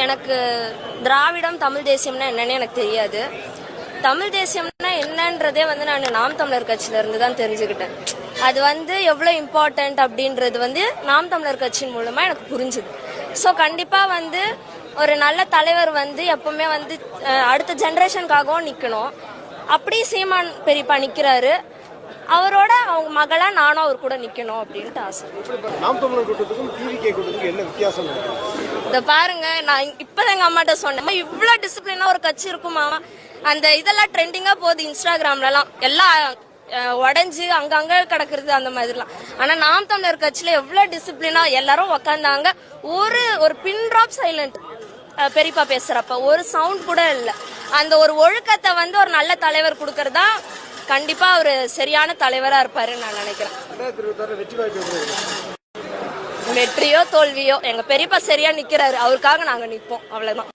எனக்கு திராவிடம் தமிழ் தேசியம்னா என்னன்னு எனக்கு தெரியாது. தமிழ் தேசியம்னா என்னன்றதே வந்து நான் நாம் தமிழர் கட்சியில இருந்து தான் தெரிஞ்சுக்கிட்டேன். அது வந்து எவ்வளோ இம்பார்ட்டன்ட் அப்படின்றது வந்து நாம் தமிழர் கட்சியின் மூலமா எனக்கு புரிஞ்சுது. ஸோ கண்டிப்பா வந்து ஒரு நல்ல தலைவர் வந்து எப்பவுமே வந்து அடுத்த ஜெனரேஷனுக்காகவும் நிற்கணும். அப்படி சீமான் பெரியப்பா நிற்கிறாரு. அவரோட அவங்க மகளா நானும் அவர் கூட நிக்கணும் அப்படின்ட்டு ஆசை. நாம் தமிழர் கூட்டத்துக்கும் டிவிகே கூட்டத்துக்கும் என்ன வித்தியாசம்? இத பாருங்க, நான் இப்பதான் எங்க அம்மாட்ட சொன்னேன், இவ்வளவு டிசிப்ளினா ஒரு கட்சி இருக்குமா? அந்த இதெல்லாம் ட்ரெண்டிங்கா போகுது இன்ஸ்டாகிராம்லாம், எல்லாம் உடஞ்சு அங்கங்க கிடக்குறது அந்த மாதிரிலாம். ஆனா நாம் தமிழர் கட்சியில எவ்வளவு டிசிப்ளினா எல்லாரும் உக்காந்தாங்க. ஒரு பின் டிராப் சைலண்ட் பெரியப்பா பேசுறப்ப ஒரு சவுண்ட் கூட இல்ல. அந்த ஒரு ஒழுக்கத்தை வந்து ஒரு நல்ல தலைவர் கொடுக்கறதா கண்டிப்பா அவரு சரியான தலைவரா இருப்பாருன்னு நான் நினைக்கிறேன். வெற்றியோ தோல்வியோ எங்க பெரியப்பா சரியா நிக்கிறாரு, அவருக்காக நாங்க நிப்போம், அவ்வளவுதான்.